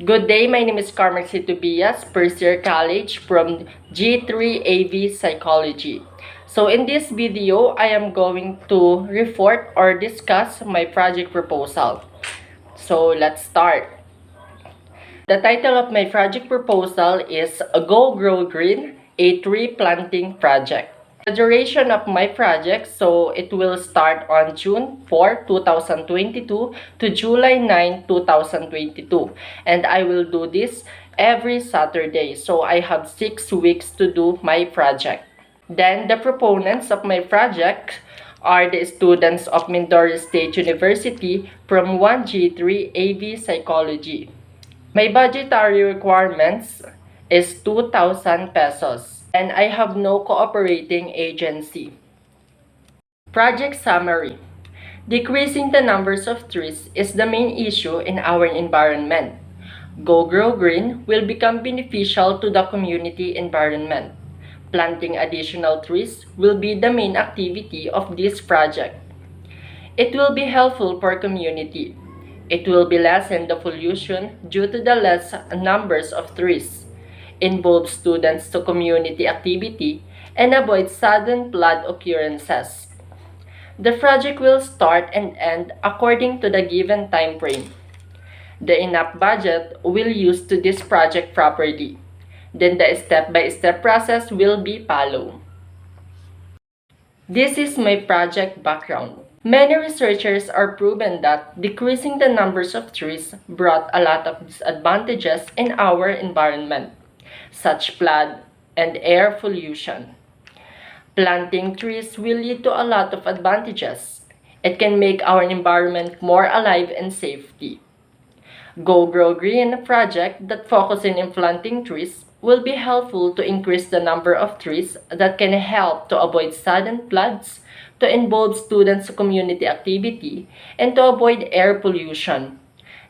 Good day, my name is Carmen Tobias, first year college from G3 AV Psychology. So in this video, I am going to report or discuss my project proposal. So let's start. The title of my project proposal is Go Grow Green, a tree planting project. The duration of my project, so it will start on June 4, 2022 to July 9, 2022. And I will do this every Saturday. So I have 6 weeks to do my project. Then the proponents of my project are the students of Mindoro State University from 1G3 AV Psychology. My budgetary requirements is 2,000 pesos and I have no cooperating agency. Project summary. Decreasing the numbers of trees is the main issue in our environment. Go Grow Green will become beneficial to the community environment. Planting additional trees will be the main activity of this project. It will be helpful for community. It will be lessen the pollution due to the less numbers of trees, involve students to community activity, and avoid sudden flood occurrences. The project will start and end according to the given time frame. The enough budget will use to this project properly. Then the step-by-step process will be followed. This is my project background. Many researchers are proven that decreasing the numbers of trees brought a lot of disadvantages in our environment, such flood and air pollution. Planting trees will lead to a lot of advantages. It can make our environment more alive and safety. Go Grow Green project that focuses on planting trees will be helpful to increase the number of trees that can help to avoid sudden floods, to involve students' community activity, and to avoid air pollution.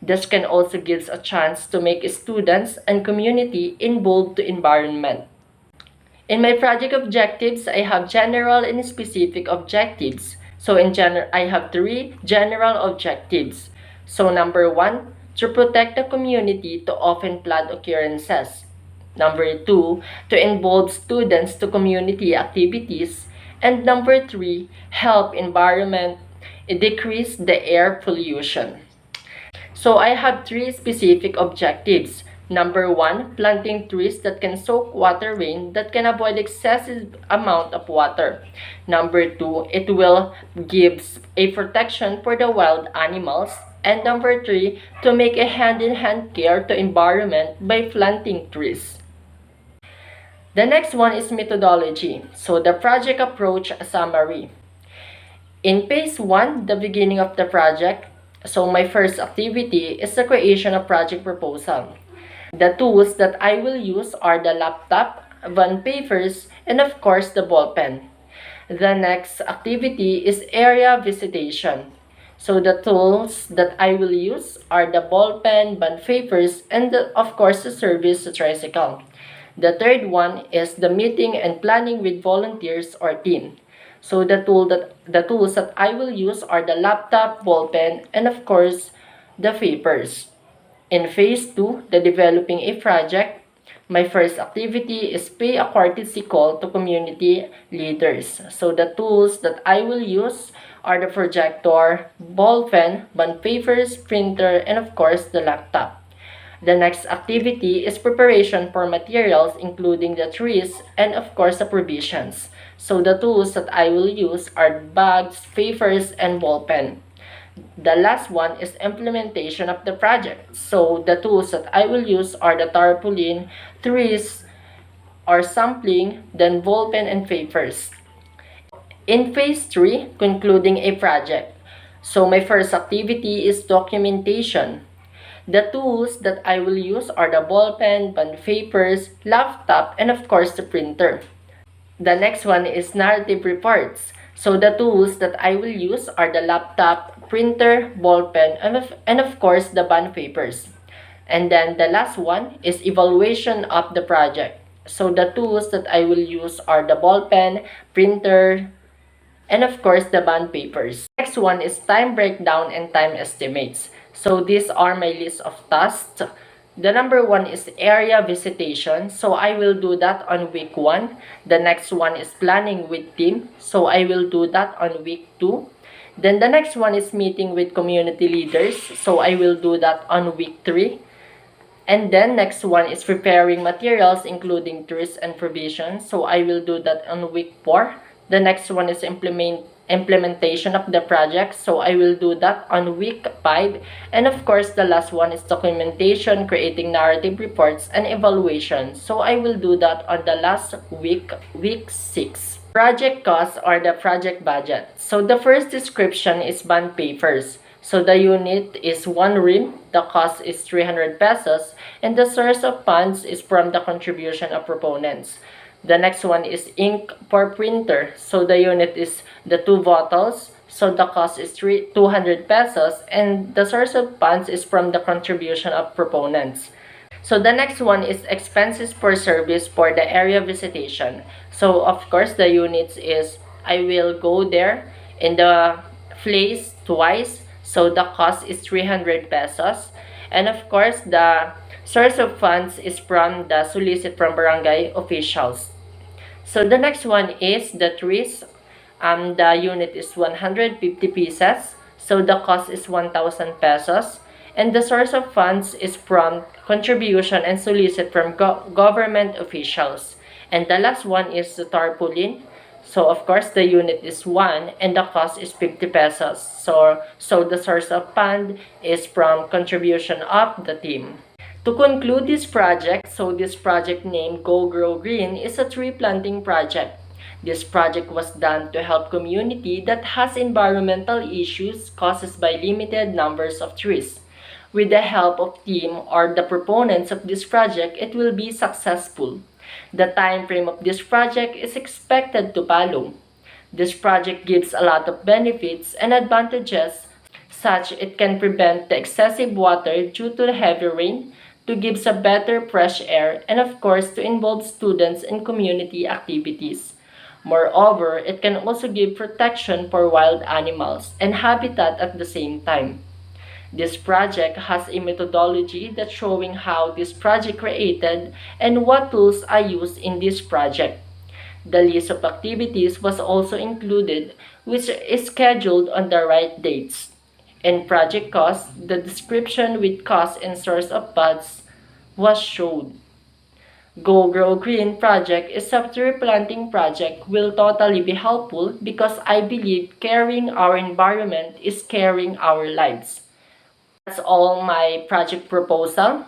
This can also give a chance to make students and community involved to environment. In my project objectives, I have general and specific objectives. So in general, I have 3 general objectives. So number 1, to protect the community to often flood occurrences. Number 2, to involve students to community activities. And number 3, help environment decrease the air pollution. So I have 3 specific objectives. Number 1, planting trees that can soak water rain that can avoid excessive amount of water. Number 2, it will give a protection for the wild animals. And number 3, to make a hand-in-hand care to environment by planting trees. The next one is methodology. So the project approach summary. In phase 1, the beginning of the project, so my first activity is the creation of project proposal. The tools that I will use are the laptop, bond papers, and of course the ball pen. The next activity is area visitation. So the tools that I will use are the ball pen, bond papers, and of course the service tricycle. The third one is the meeting and planning with volunteers or team. So the tools that I will use are the laptop, ball pen, and of course the papers. In phase 2, the developing a project, my first activity is pay a courtesy call to community leaders. So the tools that I will use are the projector, ball pen, bond papers, printer, and of course the laptop. The next activity is preparation for materials including the trees and of course the provisions. So the tools that I will use are bags, papers, and ball pen. The last one is implementation of the project. So the tools that I will use are the tarpaulin, trees, or sampling, then ball pen and papers. In phase 3, concluding a project. So my first activity is documentation. The tools that I will use are the ball pen, bond papers, laptop, and of course the printer. The next one is narrative reports. So the tools that I will use are the laptop, printer, ball pen, and of course the bond papers. And then the last one is evaluation of the project. So the tools that I will use are the ball pen, printer, and of course the bond papers. Next one is time breakdown and time estimates. So these are my list of tasks The number one is area visitation. So I will do that on week 1. The next one is planning with team. So I will do that on week 2. Then the next one is meeting with community leaders. So I will do that on week 3. And then next one is preparing materials including trees and provisions. So I will do that on week 4. The next one is implementation of the project. So I will do that on week 5. And of course, the last one is documentation, creating narrative reports, and evaluation. So I will do that on the last week, week 6. Project costs or the project budget. So the first description is bond papers. So the unit is 1 rim, the cost is 300 pesos, and the source of funds is from the contribution of proponents. The next one is ink for printer. So the unit is the 2 bottles. So the cost is 200 pesos, and the source of funds is from the contribution of proponents. So the next one is expenses for service for the area visitation. So of course the units is I will go there in the place twice. So the cost is 300 pesos. And of course the source of funds is from the solicit from barangay officials. So the next one is the trees. The unit is 150 pieces. So the cost is 1,000 pesos. And the source of funds is from contribution and solicit from government officials. And the last one is the tarpaulin. So of course the unit is 1 and the cost is 50 pesos. So the source of fund is from contribution of the team. To conclude this project, so this project named Go Grow Green is a tree planting project. This project was done to help community that has environmental issues caused by limited numbers of trees. With the help of team or the proponents of this project, it will be successful. The time frame of this project is expected to follow. This project gives a lot of benefits and advantages, such it can prevent the excessive water due to the heavy rain, to give a better fresh air, and of course to involve students in community activities. Moreover, it can also give protection for wild animals and habitat at the same time. This project has a methodology that's showing how this project created and what tools are used in this project. The list of activities was also included, which is scheduled on the right dates. In project cost, the description with cost and source of funds was shown. Go Grow Green project is a tree planting project will totally be helpful because I believe caring our environment is caring our lives. That's all my project proposal.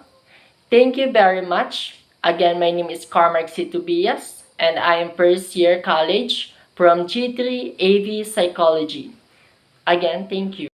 Thank you very much. Again, my name is Carmack C. Tobias, and I am first year college from G3 AV Psychology. Again, thank you.